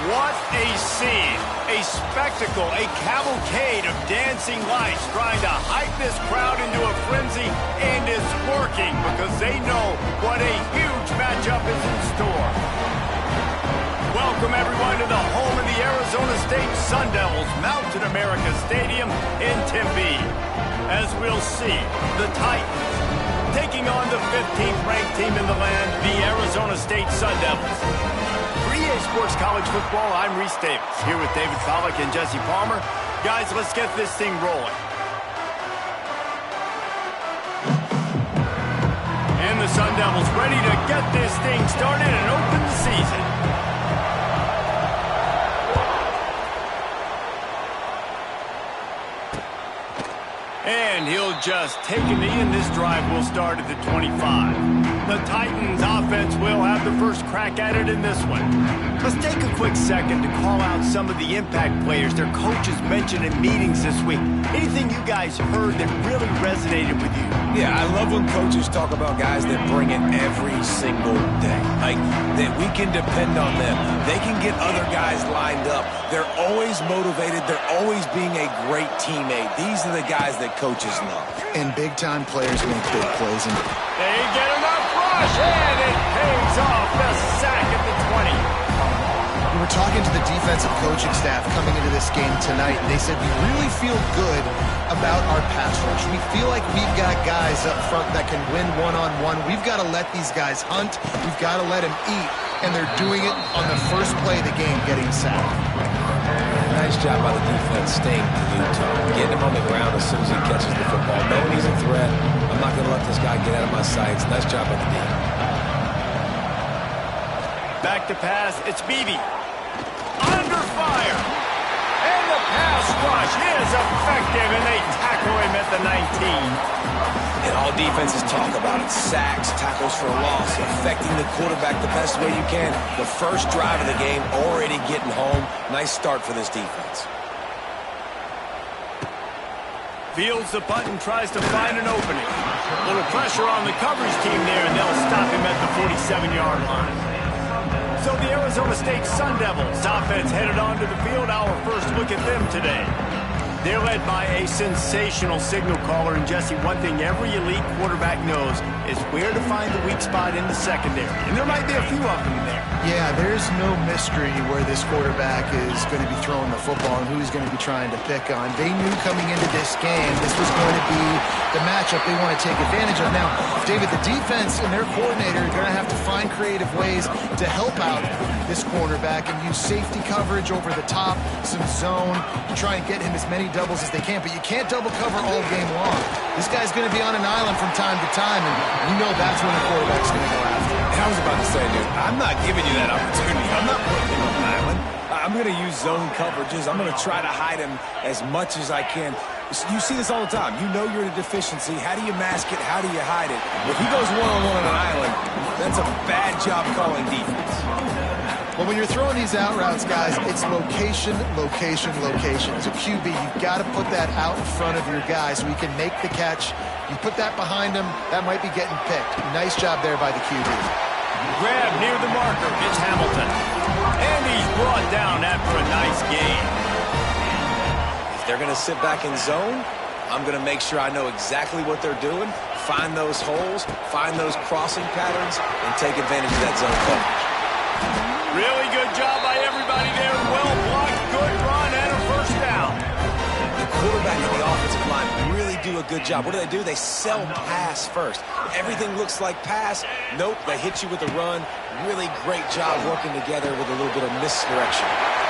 What a scene, a spectacle, a cavalcade of dancing lights trying to hype this crowd into a frenzy, and it's working because they know what a huge matchup is in store. Welcome everyone to the home of the Arizona State Sun Devils, Mountain America Stadium in Tempe. As we'll see, the Titans taking on the 15th ranked team in the land, the Arizona State Sun Devils. For EA Sports College Football, I'm Reese Davis, here with David Pollack and Jesse Palmer. Guys, let's get this thing rolling. And the Sun Devils ready to get this thing started and open the season. And he'll just take a knee, and this drive will start at the 25. The Titans offense will have the first crack at it in this one. Let's take a quick second to call out some of the impact players their coaches mentioned in meetings this week. Anything you guys heard that really resonated with you? Yeah, I love when coaches talk about guys that bring it every single day. Like, that we can depend on them. They can get other guys lined up. They're always motivated. They're always being a great teammate. These are the guys that coaches love. And big-time players make big plays. And they get enough rush, and it pays off. The sack at the 20. We were talking to the defensive coaching staff coming into this game tonight, and they said we really feel good about our pass rush. We feel like we've got guys up front that can win one-on-one. We've got to let these guys hunt. We've got to let them eat, and they're doing it on the first play of the game, getting sacked. Nice job by the defense staying glued to him, getting him on the ground as soon as he catches the football. Knowing he's a threat, I'm not going to let this guy get out of my sights. Nice job by the D. Back to pass, it's Beebe. Under fire. And the pass rush is effective, and they tackle him at the 19. And all defenses talk about it. Sacks, tackles for a loss, affecting the quarterback the best way you can. The first drive of the game, already getting home. Nice start for this defense. Fields the punt and tries to find an opening. A little pressure on the coverage team there, and they'll stop him at the 47-yard line. So the Arizona State Sun Devils offense headed onto the field. Our first look at them today. They're led by a sensational signal caller, and Jesse, one thing every elite quarterback knows is where to find the weak spot in the secondary. And there might be a few of them there. Yeah, there's no mystery where this quarterback is going to be throwing the football and who he's going to be trying to pick on. They knew coming into this game this was going to be the matchup they want to take advantage of. Now, David, the defense and their coordinator are going to have to find creative ways to help out this quarterback and use safety coverage over the top, some zone, to try and get him as many doubles as they can. But you can't double cover all game long. This guy's going to be on an island from time to time, and you know that's when the quarterback's going to go after him. And I was about to say, dude, I'm not giving you that opportunity. I'm not putting him on an island. I'm going to use zone coverages. I'm going to try to hide him as much as I can. You see this all the time. You know you're in a deficiency. How do you mask it? How do you hide it? If he goes one-on-one on an island, that's a bad job calling defense. Well, when you're throwing these out routes, guys, it's location, location, location. As a QB, you've got to put that out in front of your guy so he can make the catch. You put that behind him, that might be getting picked. Nice job there by the QB. Grab near the marker. It's Hamilton. And he's brought down after a nice gain. If they're going to sit back in zone, I'm going to make sure I know exactly what they're doing, find those holes, find those crossing patterns, and take advantage of that zone coverage. Really good job by everybody there. Well blocked, good run, and a first down. The quarterback and the offensive line really do a good job. What do? They sell pass first. Everything looks like pass. Nope, they hit you with a run. Really great job working together with a little bit of misdirection.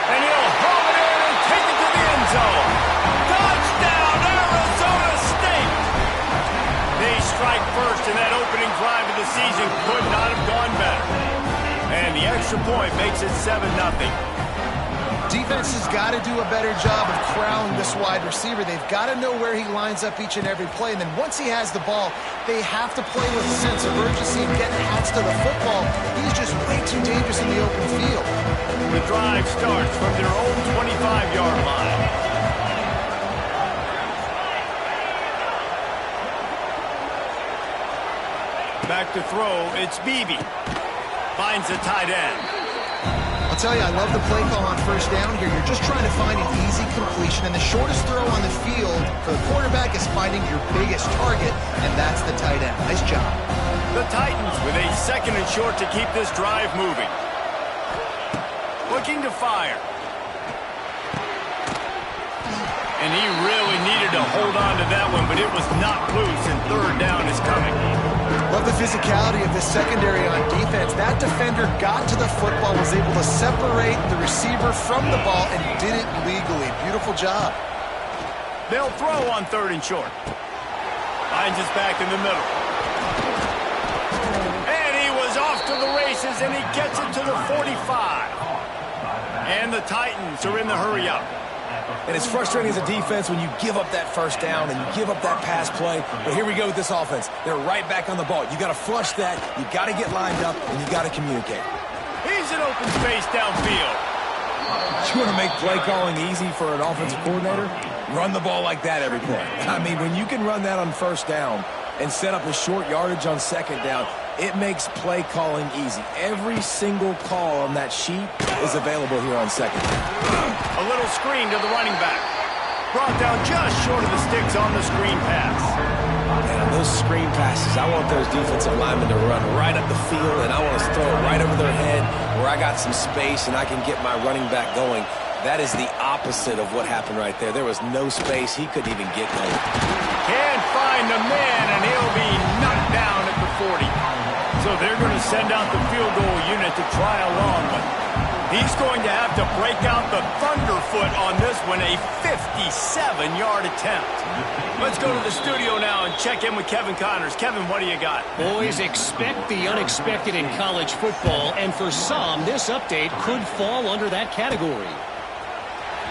And he'll haul it in and take it to the end zone. Touchdown, Arizona State. They strike first, and that opening drive of the season could not have gone better. And the extra point makes it 7-0. Defense has got to do a better job of corralling this wide receiver. They've got to know where he lines up each and every play. And then once he has the ball, they have to play with a sense of urgency and get hats to the football. He's just way too dangerous in the open field. The drive starts from their own 25-yard line. Back to throw, it's Beebe. Finds the tight end. A I'll tell you, I love the play call on first down here. You're just trying to find an easy completion, and the shortest throw on the field for the quarterback is finding your biggest target, and that's the tight end. Nice job. The Titans with a 2nd and short to keep this drive moving. Looking to fire. And he really needed to hold on to that one, but it was not loose, and 3rd down is coming. Love the physicality of the secondary on defense. That defender got to the football, was able to separate the receiver from the ball, and did it legally. Beautiful job. They'll throw on 3rd and short. Finds his back in the middle. And he was off to the races, and he gets it to the 45. And the Titans are in the hurry-up. And it's frustrating as a defense when you give up that first down and you give up that pass play. But here we go with this offense. They're right back on the ball. You got to flush that. You got to get lined up, and you got to communicate. He's in open space downfield. You want to make play calling easy for an offensive coordinator? Run the ball like that every play. I mean, when you can run that on first down and set up a short yardage on 2nd down, it makes play calling easy. Every single call on that sheet is available here on 2nd down. A little screen to the running back. Brought down just short of the sticks on the screen pass. Man, those screen passes, I want those defensive linemen to run right up the field, and I want to throw it right over their head where I got some space and I can get my running back going. That is the opposite of what happened right there. There was no space. He couldn't even get going. Can't find the man, and he'll be knocked down at the 40. So they're going to send out the field goal unit to try a long one. He's going to have to break out the thunderfoot on this one, a 57-yard attempt. Let's go to the studio now and check in with Kevin Connors. Kevin, what do you got? Boys, expect the unexpected in college football, and for some, this update could fall under that category.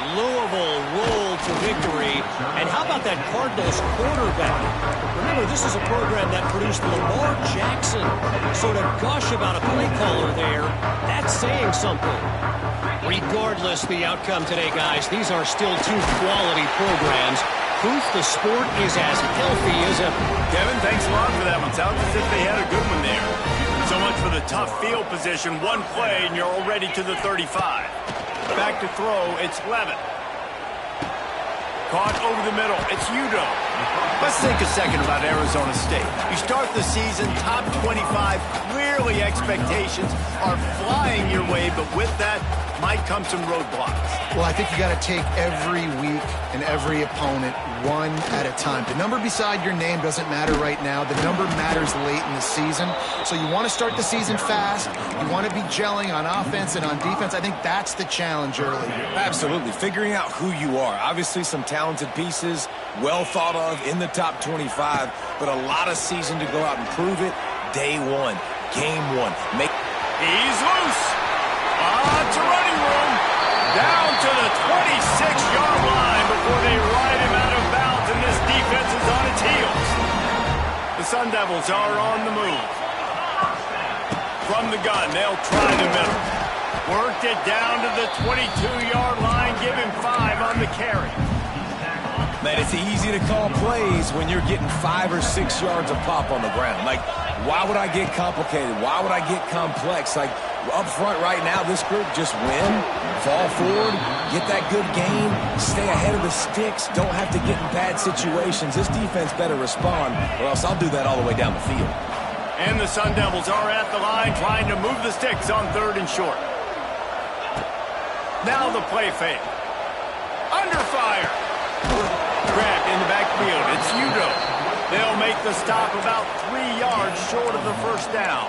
Louisville rolled to victory. And how about that Cardinals quarterback? Remember, this is a program that produced Lamar Jackson. So to gush about a play caller there, that's saying something. Regardless the outcome today, guys, these are still 2 quality programs. Proof the sport is as healthy as ever. Kevin, thanks a lot for that one. Sounds as if they had a good one there. So much for the tough field position. One play, and you're already to the 35. Back to throw, it's Levitt. Caught over the middle, it's Udo. Let's think a second about Arizona State. You start the season, top 25, clearly expectations are flying your way, but with that might come some roadblocks. Well, I think you got to take every week and every opponent one at a time. The number beside your name doesn't matter right now. The number matters late in the season. So you want to start the season fast. You want to be gelling on offense and on defense. I think that's the challenge early. Absolutely. Figuring out who you are. Obviously some talented pieces, well thought of in the top 25, but a lot of season to go out and prove it. Day 1, game 1. He's loose. To running room. Down to the 26-yard line before they ride him out of bounds, and this defense is on its heels. The Sun Devils are on the move. From the gun, they'll try the middle. Worked it down to the 22-yard line. Give him 5 on the carry. Man, it's easy to call plays when you're getting 5 or 6 yards of pop on the ground. Like, why would I get complicated? Why would I get complex? Like, up front right now, this group just win, fall forward, get that good gain, stay ahead of the sticks, don't have to get in bad situations. This defense better respond, or else I'll do that all the way down the field. And the Sun Devils are at the line trying to move the sticks on 3rd and short. Now the play fake. Under fire. Grabbed in the backfield. It's Udo. They'll make the stop about 3 yards short of the first down.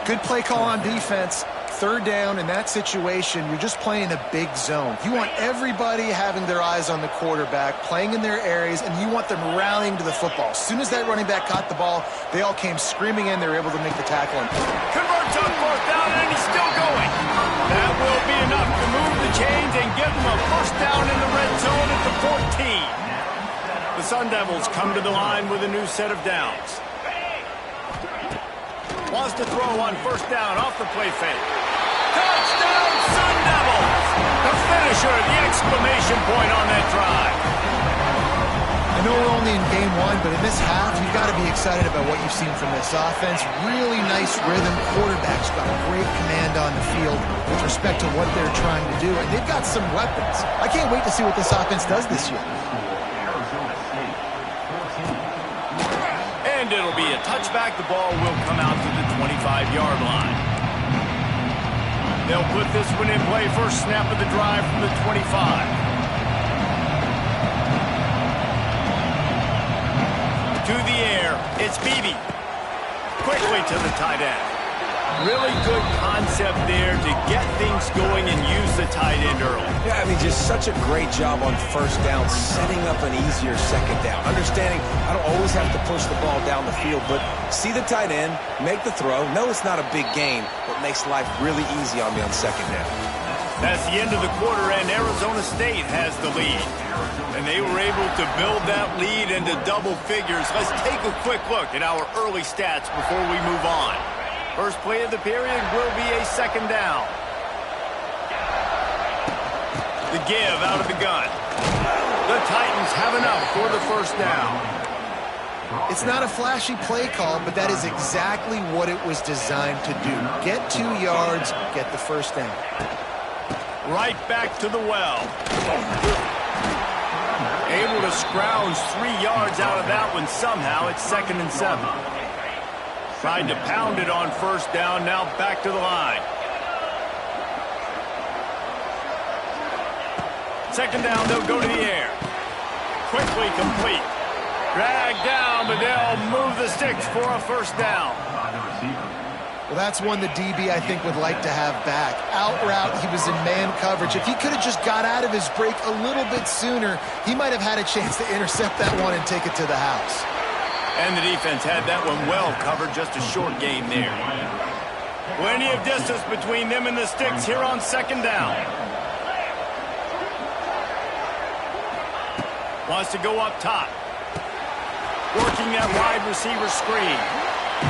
Good play call on defense. 3rd down in that situation, you're just playing a big zone. You want everybody having their eyes on the quarterback, playing in their areas, and you want them rallying to the football. As soon as that running back caught the ball, they all came screaming in. They were able to make the tackle. Converts on 4th down, and he's still going. That will be enough to move the chains and give them a first down in the red zone at the 14. The Sun Devils come to the line with a new set of downs. Wants to throw on 1st down off the play fake. Touchdown, Sun Devils! The finisher, the exclamation point on that drive. I know we're only in game 1, but in this half, you've got to be excited about what you've seen from this offense. Really nice rhythm. Quarterback's got a great command on on the field with respect to what they're trying to do. And they've got some weapons. I can't wait to see what this offense does this year. And it'll be a touchback. The ball will come out to the 25-yard line. They'll put this one in play. First snap of the drive from the 25. To the air, it's Beebe. Quickly to the tight end. Really good concept there to get things going and use the tight end early. Yeah, I mean, just such a great job on first down, setting up an easier second down. Understanding I don't always have to push the ball down the field, but see the tight end, make the throw. No, it's not a big gain, but makes life really easy on me on second down. That's the end of the quarter, and Arizona State has the lead. And they were able to build that lead into double figures. Let's take a quick look at our early stats before we move on. First play of the period will be a second down. The give out of the gun. The Titans have enough for the first down. It's not a flashy play call, but that is exactly what it was designed to do. Get 2 yards, get the first down. Right back to the well. Able to scrounge 3 yards out of that one somehow. It's 2nd and 7. Tried to pound it on first down. Now back to the line. Second down, they'll go to the air. Quickly complete. Dragged down, but they'll move the sticks for a first down. Well, that's one the DB, I think, would like to have back. Out route, he was in man coverage. If he could have just got out of his break a little bit sooner, he might have had a chance to intercept that one and take it to the house. And the defense had that one well covered, just a short game there. Plenty of distance between them and the sticks here on second down. Wants to go up top. Working that wide receiver screen.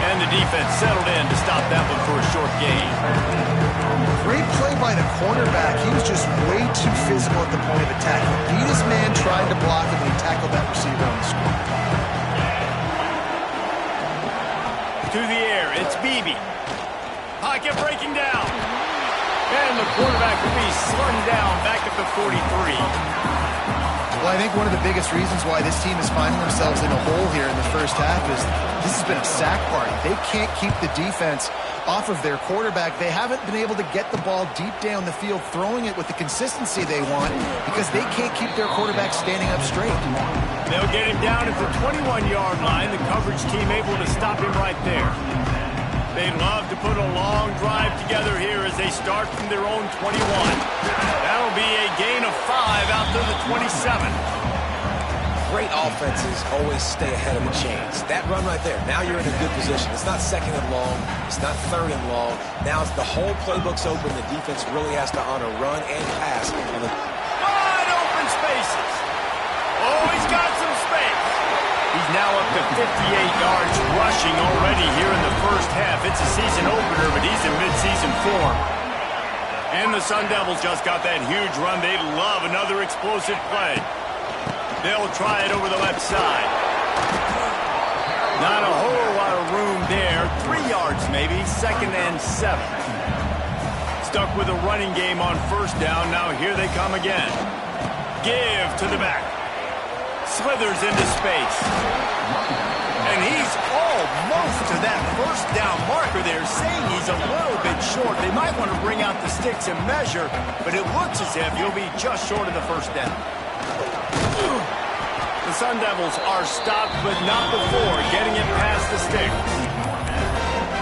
And the defense settled in to stop that one for a short gain. Great play by the cornerback. He was just way too physical at the point of attack. He beat his man trying to block him, and he tackled that receiver on the screen. To the air, it's Beebe. Pocket breaking down. And the quarterback will be slung down back at the 43. Well, I think one of the biggest reasons why this team is finding themselves in a hole here in the first half is this has been a sack party. They can't keep the defense off of their quarterback. They haven't been able to get the ball deep down the field, throwing it with the consistency they want because they can't keep their quarterback standing up straight. They'll get him down at the 21-yard line. The coverage team able to stop him right there. They'd love to put a long drive together here as they start from their own 21. That'll be a gain of 5 out to the 27. Great offenses always stay ahead of the chains. That run right there, now you're in a good position. It's not second and long. It's not third and long. Now it's the whole playbook's open. The defense really has to honor run and pass. Wide open spaces. Oh, he's got some space. He's now up to 58 yards rushing already here in the first half. It's a season opener, but he's in midseason form. And the Sun Devils just got that huge run. They'd love another explosive play. They'll try it over the left side. Not a whole lot of room there. 3 yards maybe, 2nd and 7. Stuck with a running game on first down. Now here they come again. Give to the back. Slithers into space. And he's almost to that first down marker there, saying he's a little bit short. They might want to bring out the sticks and measure, but it looks as if he'll be just short of the first down. The Sun Devils are stopped, but not before getting it past the sticks.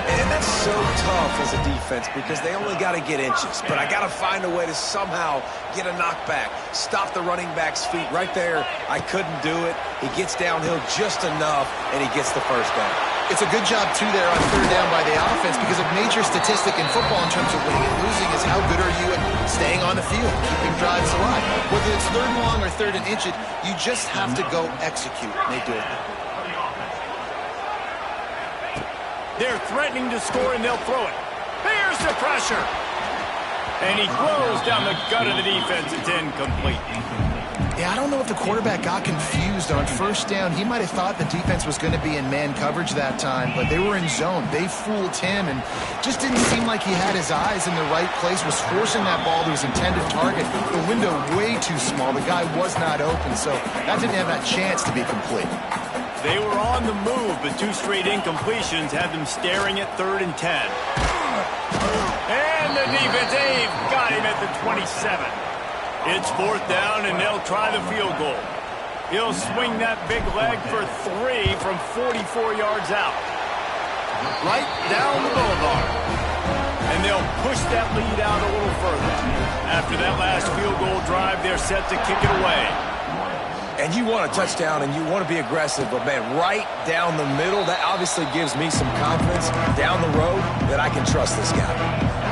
And that's so tough as a defense because they only got to get inches. But I got to find a way to somehow get a knockback, stop the running back's feet. Right there, I couldn't do it. He gets downhill just enough, and he gets the first down. It's a good job, too, there on third down by the offense because a major statistic in football in terms of winning and losing is how good are you at staying on the field, keeping drives alive. Whether it's third and long or third and inch, you just have to go execute, and they do it. They're threatening to score, and they'll throw it. Here's the pressure. And he throws down the gut of the defense. It's incomplete. Yeah, I don't know if the quarterback got confused on first down. He might have thought the defense was going to be in man coverage that time, but they were in zone. They fooled him and just didn't seem like he had his eyes in the right place, was forcing that ball to his intended target. The window way too small. The guy was not open, so that didn't have that chance to be complete. They were on the move, but 2 straight incompletions had them staring at 3rd and 10. And the defense, they've got him at the 27. It's 4th down, and they'll try the field goal. He'll swing that big leg for 3 from 44 yards out. Right down the boulevard. And they'll push that lead out a little further. After that last field goal drive, they're set to kick it away. And you want a touchdown and you want to be aggressive, but man, right down the middle, that obviously gives me some confidence down the road that I can trust this guy.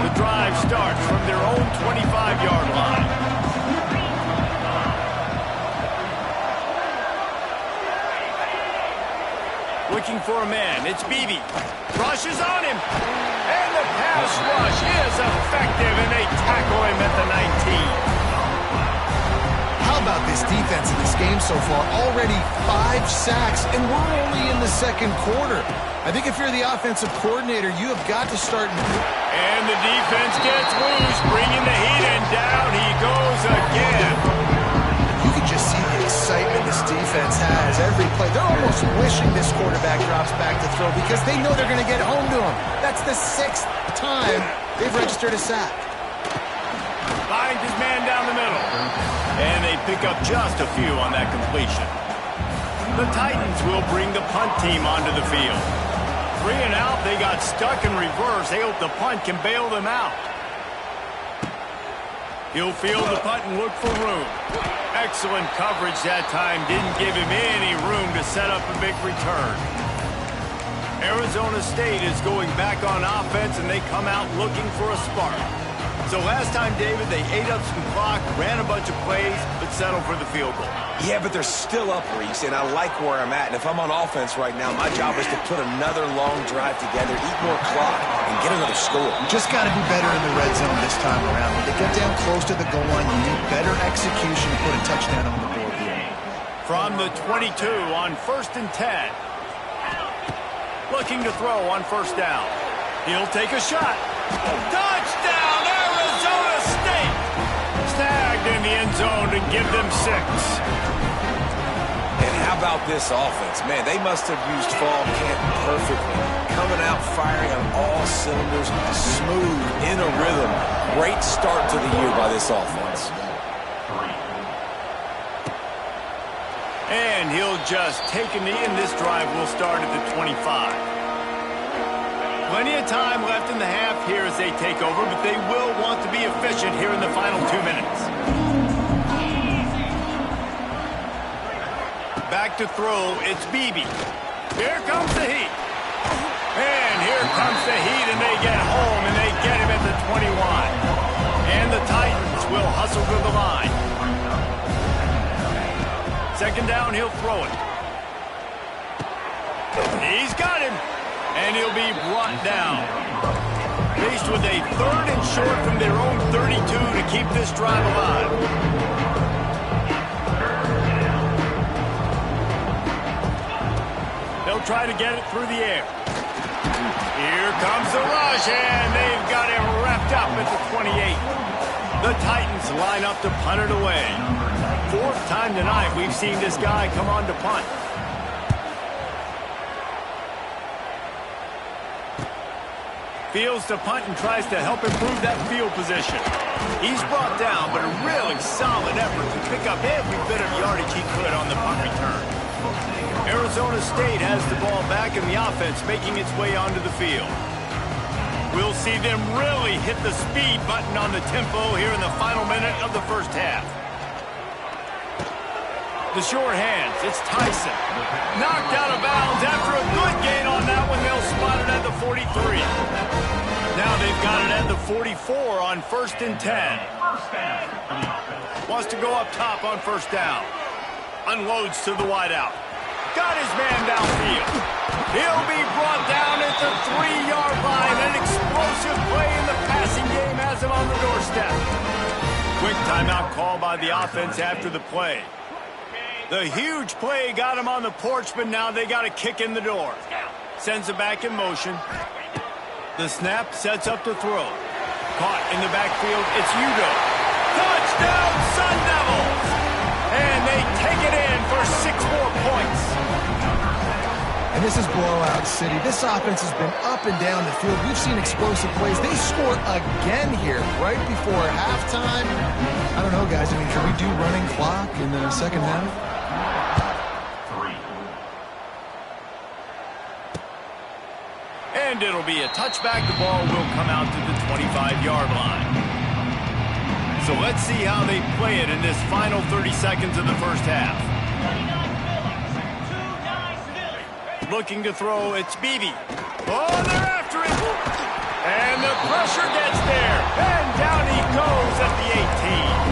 The drive starts from their own 25-yard line. Looking for a man, it's Beebe. Rushes on him. And the pass rush is effective, and they tackle him at the 19. How about this defense in this game so far? Already 5 sacks, and we're only in the 2nd quarter. I think if you're the offensive coordinator, you have got to start. And the defense gets loose, bringing the heat, and down he goes again. You can just see the excitement this defense has every play. They're almost wishing this quarterback drops back to throw because they know they're going to get home to him. That's the 6th time they've registered a sack. Finds his man down the middle. And they pick up just a few on that completion. The Titans will bring the punt team onto the field. 3 and out, they got stuck in reverse. They hope the punt can bail them out. He'll field the punt and look for room. Excellent coverage that time. Didn't give him any room to set up a big return. Arizona State is going back on offense, and they come out looking for a spark. So last time, David, they ate up some clock, ran a bunch of plays, but settled for the field goal. Yeah, but they're still up, Reese, and I like where I'm at. And if I'm on offense right now, my job is to put another long drive together, eat more clock, and get another score. You just got to be better in the red zone this time around. When they get down close to the goal line, you need better execution to put a touchdown on the board here. From the 22 on 1st and 10. Looking to throw on 1st down. He'll take a shot. Touchdown, Arizona State! Snagged in the end zone to give them 6. And how about this offense? Man, they must have used fall camp perfectly. Coming out firing on all cylinders, smooth, in a rhythm. Great start to the year by this offense. And he'll just take a knee, and this drive will start at the 25. Plenty of time left in the half here as they take over, but they will want to be efficient here in the final 2 minutes. Back to throw, it's Beebe. Here comes the heat. And here comes the heat, and they get home, and they get him at the 21. And the Titans will hustle to the line. 2nd down, he'll throw it. He's got him. And he'll be brought down. Faced with a 3rd and short from their own 32 to keep this drive alive. They'll try to get it through the air. Here comes the rush, and they've got him wrapped up at the 28. The Titans line up to punt it away. 4th time tonight we've seen this guy come on to punt. Fields to punt and tries to help improve that field position. He's brought down, but a really solid effort to pick up every bit of yardage he could on the punt return. Arizona State has the ball back in the offense, making its way onto the field. We'll see them really hit the speed button on the tempo here in the final minute of the 1st half. The short hands, it's Tyson. Knocked out of bounds after a good gain on that one. They'll spot it at the 43. Now they've got it at the 44 on 1st and 10. Wants to go up top on 1st down. Unloads to the wideout. Got his man downfield. He'll be brought down at the 3-yard line. An explosive play in the passing game has him on the doorstep. Quick timeout call by the offense after the play. The huge play got him on the porch, but now they got a kick in the door. Sends it back in motion. The snap sets up to throw. Caught in the backfield, it's Udo. Touchdown, Sun Devils! And they take it in for 6 more points. And this is blowout city. This offense has been up and down the field. We've seen explosive plays. They score again here right before halftime. I don't know, guys. I mean, can we do running clock in the second half? And it'll be a touchback. The ball will come out to the 25-yard line. So let's see how they play it in this final 30 seconds of the first half. Looking to throw, it's Beebe. Oh, they're after him. And the pressure gets there. And down he goes at the 18.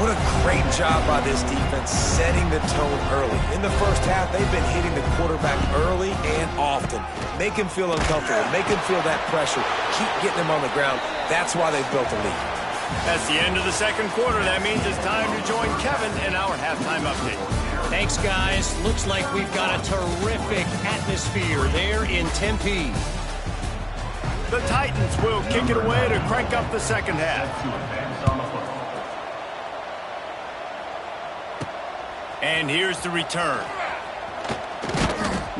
What a great job by this defense setting the tone early. In the first half, they've been hitting the quarterback early and often. Make him feel uncomfortable. Make him feel that pressure. Keep getting him on the ground. That's why they've built a lead. That's the end of the second quarter. That means it's time to join Kevin in our halftime update. Thanks, guys. Looks like we've got a terrific atmosphere there in Tempe. The Titans will kick it away to crank up the second half. And here's the return.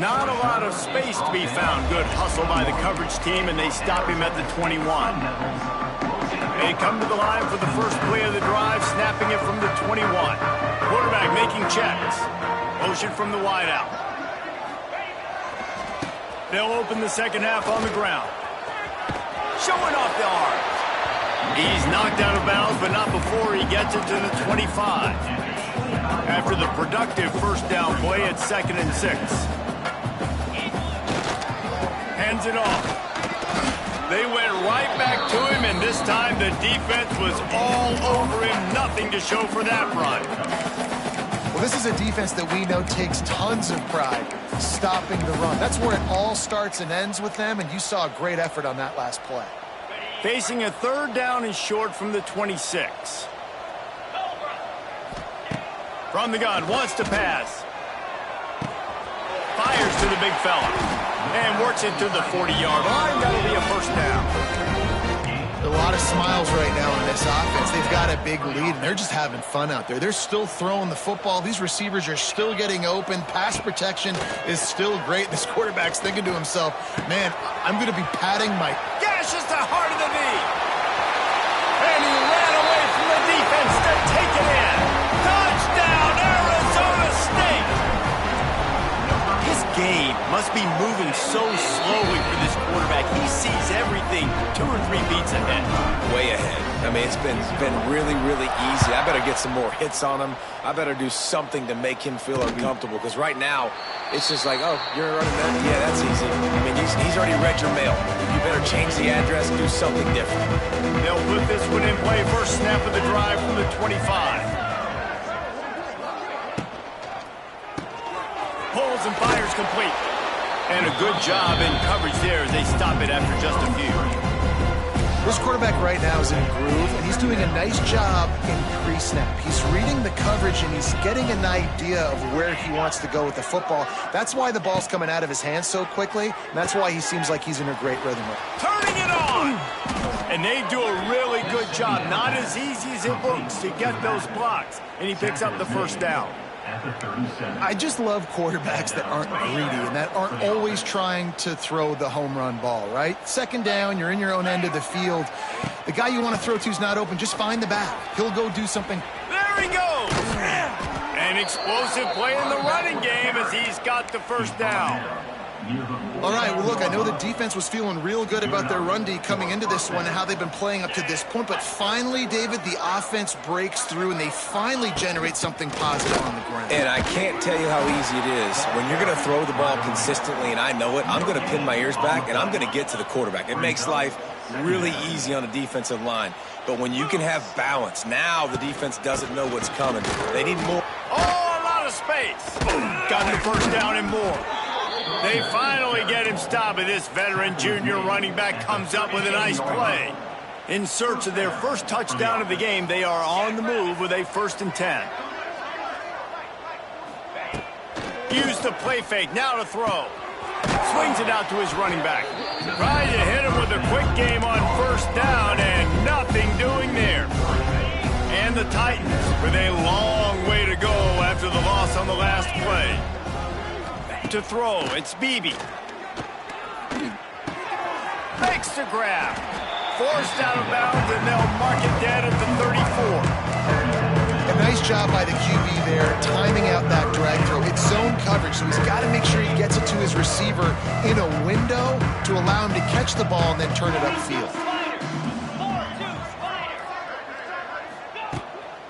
Not a lot of space to be found. Good hustle by the coverage team, and they stop him at the 21. They come to the line for the first play of the drive, snapping it from the 21. Quarterback making checks. Motion from the wideout. They'll open the second half on the ground. Showing off the arms. He's knocked out of bounds, but not before he gets it to the 25. After the productive first down play, it's 2nd and 6. Hands it off. They went right back to him, and this time the defense was all over him. Nothing to show for that run. Well, this is a defense that we know takes tons of pride stopping the run. That's where it all starts and ends with them, and you saw a great effort on that last play. Facing a 3rd down and short from the 26. From the gun, wants to pass. Fires to the big fella. And works it to the 40-yard line. That'll be a first down. A lot of smiles right now on this offense. They've got a big lead, and they're just having fun out there. They're still throwing the football. These receivers are still getting open. Pass protection is still great. This quarterback's thinking to himself, man, I'm going to be patting my... Gashes the heart of the knee. And he ran away from the defense to take it in. Touchdown, Arizona State. His game must be moving so slowly for this quarterback. He sees everything 2 or 3 beats ahead. Way ahead. I mean, it's been really, really easy. I better get some more hits on him. I better do something to make him feel uncomfortable, because right now, it's just like, oh, you're running that? Yeah, that's easy. I mean, he's already read your mail. You better change the address and do something different. They'll put this one in play. First snap of the drive from the 25. Pulls and fires complete. And a good job in coverage there as they stop it after just a few. This quarterback right now is in a groove, and he's doing a nice job in pre-snap. He's reading the coverage, and he's getting an idea of where he wants to go with the football. That's why the ball's coming out of his hands so quickly, and that's why he seems like he's in a great rhythm. Turning it on! And they do a really good job. Not as easy as it looks to get those blocks. And he picks up the first down. I just love quarterbacks that aren't greedy and that aren't always trying to throw the home run ball, right? 2nd down, you're in your own end of the field. The guy you want to throw to is not open. Just find the back. He'll go do something. There he goes! An explosive play in the running game as he's got the first down. All right, well, look, I know the defense was feeling real good about their run D coming into this one and how they've been playing up to this point, but finally, David, the offense breaks through and they finally generate something positive on the ground. And I can't tell you how easy it is. When you're going to throw the ball consistently, and I know it, I'm going to pin my ears back, and I'm going to get to the quarterback. It makes life really easy on the defensive line. But when you can have balance, now the defense doesn't know what's coming. They need more. Oh, a lot of space. Got the first down and more. They finally get him stopped, and this veteran junior running back comes up with a nice play. In search of their first touchdown of the game, they are on the move with a 1st and 10. Use the play fake, now to throw. Swings it out to his running back. Trying to hit him with a quick game on first down, and nothing doing there. And the Titans with a long way to go after the loss on the last play. To throw, it's Beebe. Makes the grab. Forced out of bounds, and they'll mark it dead at the 34. A nice job by the QB there, timing out that drag throw. It's zone coverage, so he's got to make sure he gets it to his receiver in a window to allow him to catch the ball and then turn it upfield.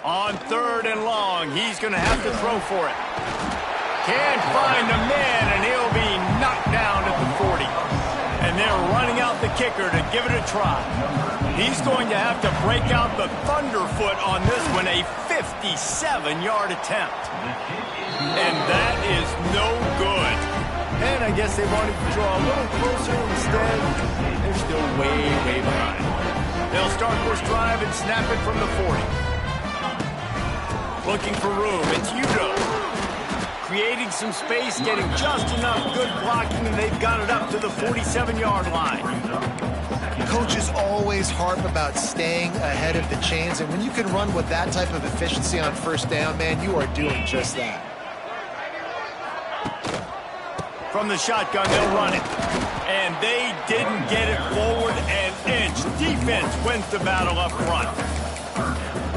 On 3rd and long, he's going to have to throw for it. Can't find a man, and he'll be knocked down at the 40. And they're running out the kicker to give it a try. He's going to have to break out the thunderfoot on this one, a 57-yard attempt. And that is no good. And I guess they wanted to draw a little closer instead. They're still way, way behind. They'll start this drive and snap it from the 40. Looking for room, it's Udo. Creating some space, getting just enough good blocking, and they've got it up to the 47-yard line. Coaches always harp about staying ahead of the chains, and when you can run with that type of efficiency on first down, man, you are doing just that. From the shotgun, they'll run it. And they didn't get it forward an inch. Defense wins the battle up front.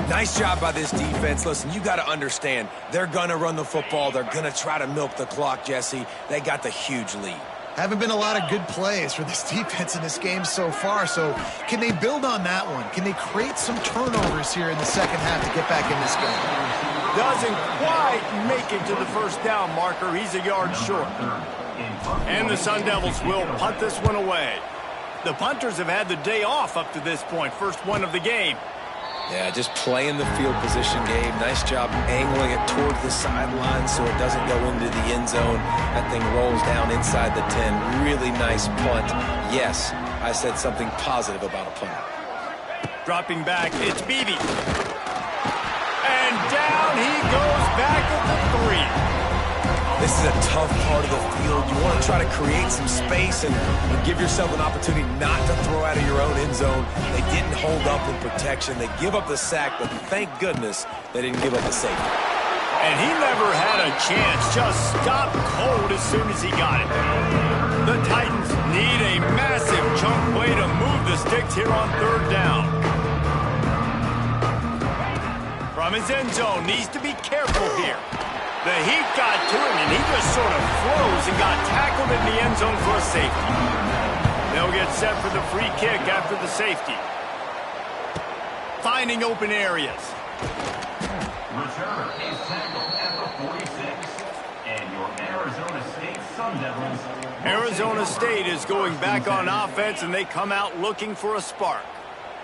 Nice job by this defense. Listen, you got to understand, they're going to run the football. They're going to try to milk the clock, Jesse. They got the huge lead. Haven't been a lot of good plays for this defense in this game so far, so can they build on that one? Can they create some turnovers here in the second half to get back in this game? Doesn't quite make it to the first down marker. He's a yard short. And the Sun Devils will punt this one away. The punters have had the day off up to this point. First one of the game. Yeah, just playing the field position game. Nice job angling it towards the sideline so it doesn't go into the end zone. That thing rolls down inside the 10. Really nice punt. Yes, I said something positive about a punt. Dropping back, it's Beebe. And down he goes back at the 3. This is a tough part of the field. You want to try to create some space and give yourself an opportunity not to throw out of your own end zone. They didn't hold up in protection. They give up the sack, but thank goodness they didn't give up the safety. And he never had a chance. Just stopped cold as soon as he got it. The Titans need a massive chunk play to move the sticks here on 3rd down. From his end zone, needs to be careful here. The heat got to him, and he just sort of froze and got tackled in the end zone for a safety. They'll get set for the free kick after the safety. Finding open areas. Return is tackled at the 46. And your Arizona State Sun Devils. Arizona State is going back on offense, and they come out looking for a spark.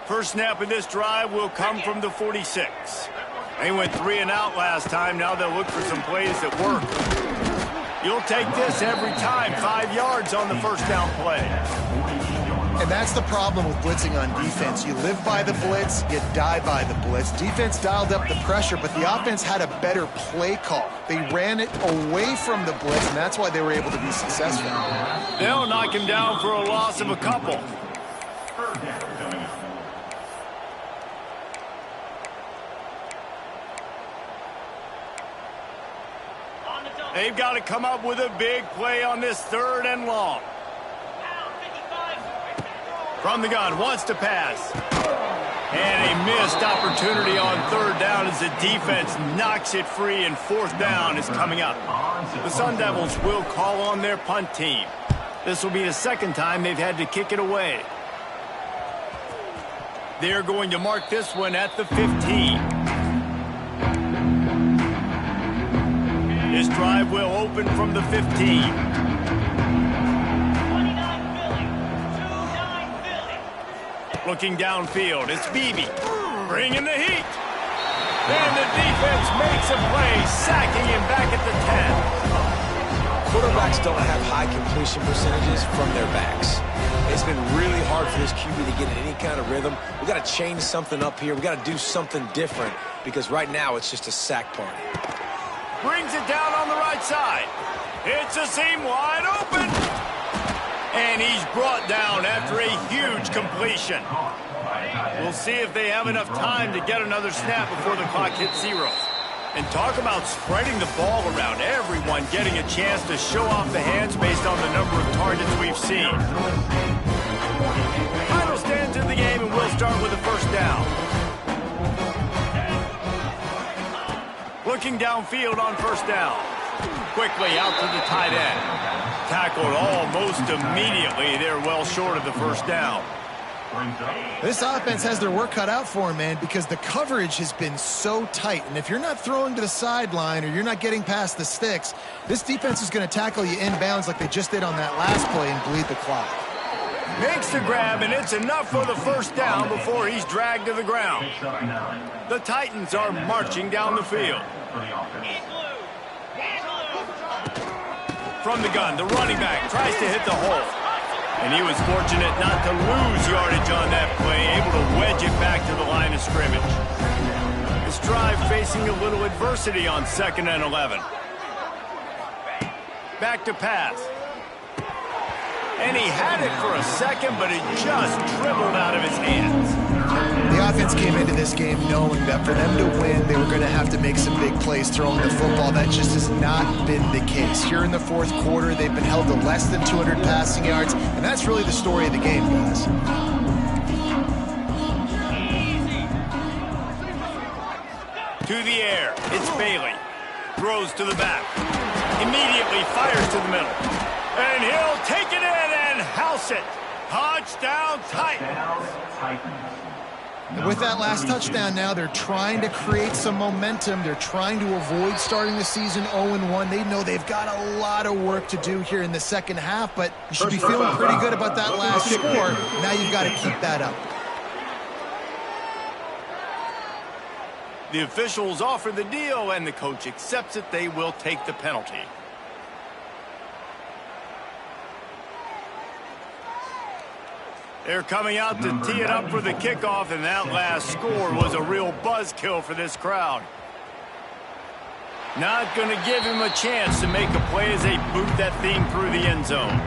First snap of this drive will come from the 46. They went 3 and out last time. Now they'll look for some plays that work. You'll take this every time. 5 yards on the first down play. And that's the problem with blitzing on defense. You live by the blitz, you die by the blitz. Defense dialed up the pressure, but the offense had a better play call. They ran it away from the blitz, and that's why they were able to be successful. They'll knock him down for a loss of a couple. They've got to come up with a big play on this 3rd and long. From the gun, wants to pass. And a missed opportunity on 3rd down as the defense knocks it free, and 4th down is coming up. The Sun Devils will call on their punt team. This will be the 2nd time they've had to kick it away. They're going to mark this one at the 15. This drive will open from the 15. Looking downfield, it's Beebe. Bringing the heat. And the defense makes a play, sacking him back at the 10. Quarterbacks don't have high completion percentages from their backs. It's been really hard for this QB to get in any kind of rhythm. We got to change something up here. We got to do something different because right now it's just a sack party. Brings it down on the right side. It's a seam wide open. And he's brought down after a huge completion. We'll see if they have enough time to get another snap before the clock hits 0. And talk about spreading the ball around. Everyone getting a chance to show off the hands based on the number of targets we've seen. Final stands in the game, and we'll start with the first down. Looking downfield on first down. Quickly out to the tight end. Tackled almost immediately. They're well short of the first down. This offense has their work cut out for them, man, because the coverage has been so tight. And if you're not throwing to the sideline or you're not getting past the sticks, this defense is going to tackle you inbounds like they just did on that last play and bleed the clock. Makes the grab, and it's enough for the first down before he's dragged to the ground. The Titans are marching down the field. From the gun, the running back tries to hit the hole. And he was fortunate not to lose yardage on that play, able to wedge it back to the line of scrimmage. This drive facing a little adversity on 2nd and 11. Back to pass. And he had it for a second, but it just dribbled out of his hands. The offense came into this game knowing that for them to win, they were going to have to make some big plays throwing the football. That just has not been the case. Here in the fourth quarter, they've been held to less than 200 passing yards, and that's really the story of the game, guys. To the air, it's Bailey. Throws to the back. Immediately fires to the middle. And he'll take it in and house it. Touchdown, Titans. And with that last touchdown now, they're trying to create some momentum. They're trying to avoid starting the season 0-1. They know they've got a lot of work to do here in the second half, but you should be feeling pretty good about that last score. Now you've got to keep that up. The officials offer the deal, and the coach accepts it. They will take the penalty. They're coming out to tee it up for the kickoff, and that last score was a real buzzkill for this crowd. Not going to give him a chance to make a play as they boot that thing through the end zone.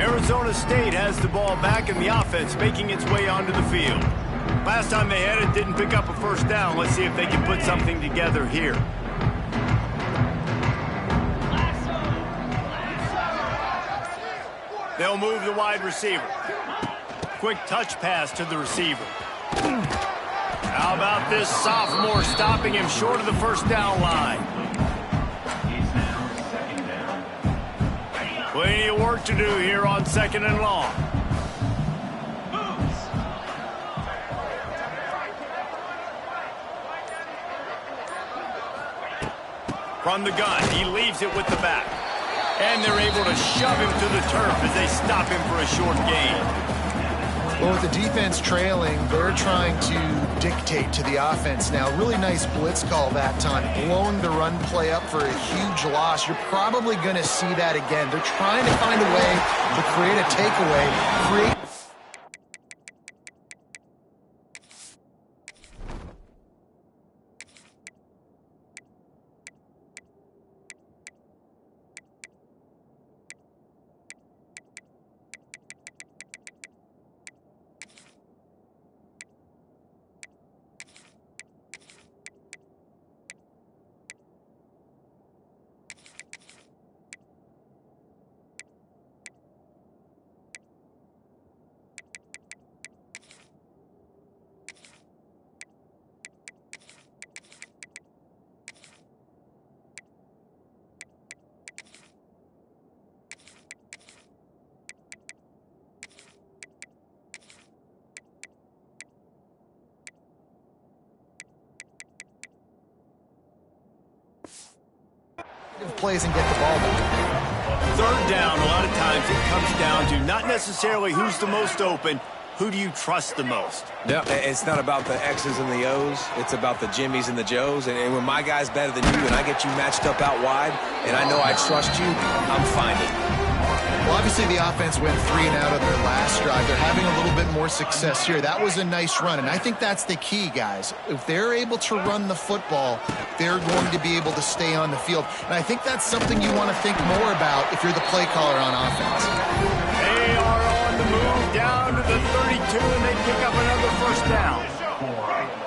Arizona State has the ball back in the offense, making its way onto the field. Last time they had it, didn't pick up a first down. Let's see if they can put something together here. They'll move the wide receiver. Quick touch pass to the receiver. How about this sophomore stopping him short of the first down line? Plenty of work to do here on 2nd and long. From the gun, he leaves it with the back. And they're able to shove him to the turf as they stop him for a short gain. Well, with the defense trailing, they're trying to dictate to the offense now. Really nice blitz call that time, blowing the run play up for a huge loss. You're probably going to see that again. They're trying to find a way to create a takeaway, plays and get the ball back. Third down, a lot of times it comes down to not necessarily who's the most open, who do you trust the most? No, it's not about the X's and the O's. It's about the Jimmies and the Joes. And when my guy's better than you and I get you matched up out wide and I know I trust you, I'm finding. Well, obviously the offense went 3 and out on their last drive. They're having a little bit more success here. That was a nice run, and I think that's the key, guys. If they're able to run the football, they're going to be able to stay on the field. And I think that's something you want to think more about if you're the play caller on offense. They are on the move down to the 32, and they pick up another first down.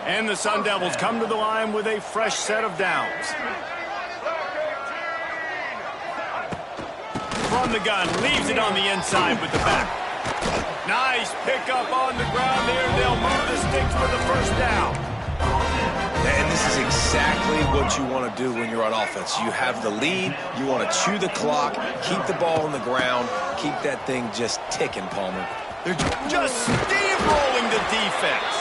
And the Sun Devils come to the line with a fresh set of downs. From the gun, leaves it on the inside with the back. Nice pickup on the ground there. They'll move the sticks for the first down. And this is exactly what you want to do when you're on offense. You have the lead, you want to chew the clock, keep the ball on the ground, keep that thing just ticking, Palmer. They're just steamrolling the defense.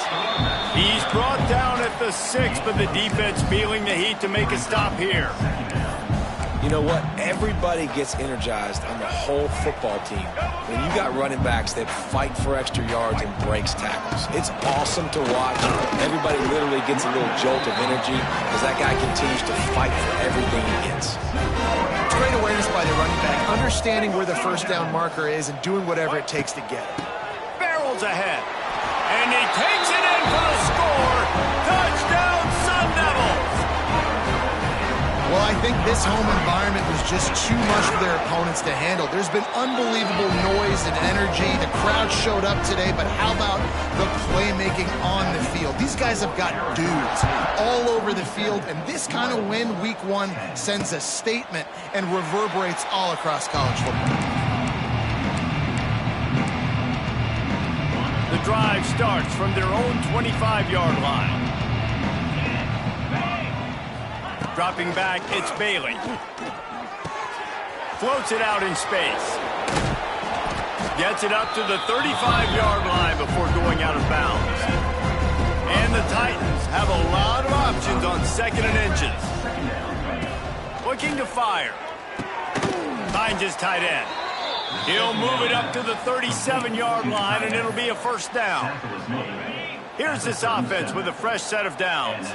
He's brought down at the 6, but the defense feeling the heat to make a stop here. You know what? Everybody gets energized on the whole football team when you got running backs that fight for extra yards and breaks tackles. It's awesome to watch. Everybody literally gets a little jolt of energy as that guy continues to fight for everything he gets. It's great awareness by the running back, understanding where the first down marker is and doing whatever it takes to get it. Barrels ahead. And he takes it in for the score. Touchdown, Sun Devils! Well, I think this home environment was just too much for their opponents to handle. There's been unbelievable noise and energy. The crowd showed up today, but how about the playmaking on the field? These guys have got dudes all over the field, and this kind of win week 1 sends a statement and reverberates all across college football. The drive starts from their own 25-yard line. Dropping back, it's Bailey. Floats it out in space. Gets it up to the 35-yard line before going out of bounds. And the Titans have a lot of options on 2nd and inches. Looking to fire. Finds his tight end. He'll move it up to the 37-yard line, and it'll be a first down. Here's this offense with a fresh set of downs.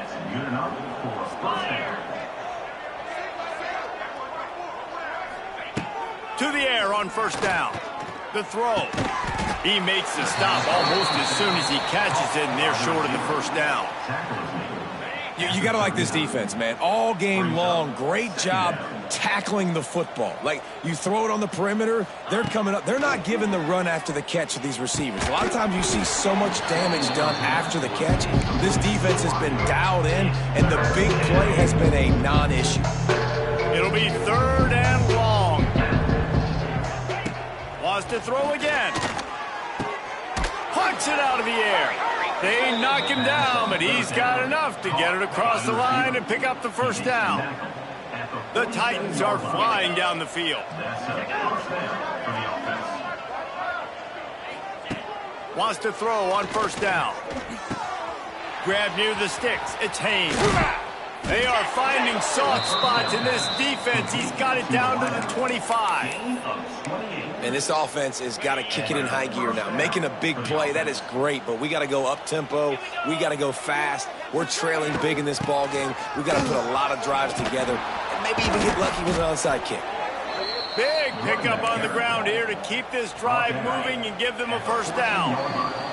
To the air on first down. The throw. He makes the stop almost as soon as he catches it, and they're short of the first down. You got to like this defense, man. All game long, great job tackling the football. Like, you throw it on the perimeter, they're coming up. They're not giving the run after the catch to these receivers. A lot of times you see so much damage done after the catch. This defense has been dialed in, and the big play has been a non-issue. It'll be 3rd and long. Wants to throw again. Punts it out of the air. They knock him down, but he's got enough to get it across the line and pick up the first down. The Titans are flying down the field. Wants to throw on first down. Grab near the sticks. It's Haynes. They are finding soft spots in this defense. He's got it down to the 25. And this offense has got to kick it in high gear now. Making a big play, that is great, but we got to go up-tempo. We got to go fast. We're trailing big in this ball game. We got to put a lot of drives together and maybe even get lucky with an onside kick. Big pickup on the ground here to keep this drive moving and give them a first down.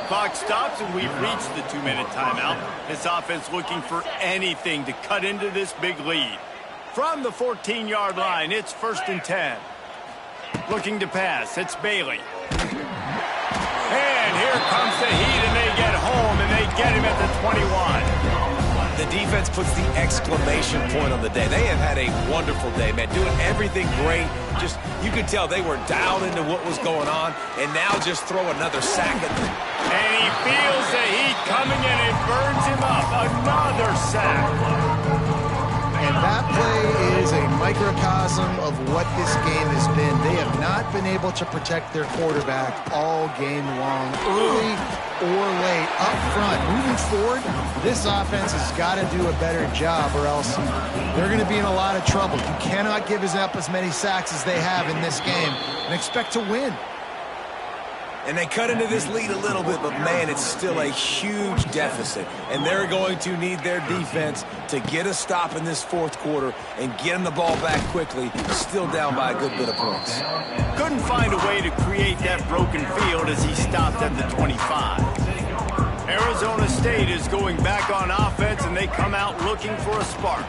Clock stops, and we've reached the 2-minute timeout. This offense looking for anything to cut into this big lead. From the 14-yard line, it's 1st and 10. Looking to pass, it's Bailey. And here comes the heat, and they get home, and they get him at the 21. The defense puts the exclamation point on the day. They have had a wonderful day, man. Doing everything great. Just, you could tell they were dialed into what was going on, and now just throw another sack at them. And he feels the heat coming, and it burns him up. Another sack. And that play is a microcosm of what this game has been. They have not been able to protect their quarterback all game long, early or late, up front. Moving forward, this offense has got to do a better job, or else they're going to be in a lot of trouble. You cannot give up as many sacks as they have in this game and expect to win. And they cut into this lead a little bit, but, man, it's still a huge deficit. And they're going to need their defense to get a stop in this fourth quarter and get them the ball back quickly, still down by a good bit of points. Couldn't find a way to create that broken field as he stopped at the 25. Arizona State is going back on offense, and they come out looking for a spark.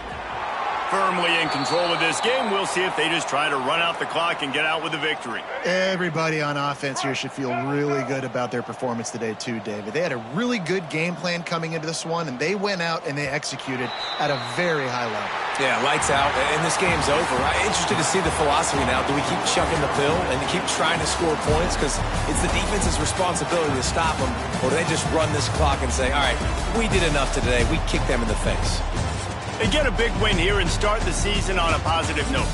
Firmly in control of this game. We'll see if they just try to run out the clock and get out with a victory. Everybody on offense here should feel really good about their performance today too, David. They had a really good game plan coming into this one, and they went out and they executed at a very high level. Yeah, lights out, and this game's over. I'm interested to see the philosophy now. Do we keep chucking the pill and keep trying to score points because it's the defense's responsibility to stop them, or do they just run this clock and say, all right, we did enough today. We kicked them in the face. They get a big win here and start the season on a positive note.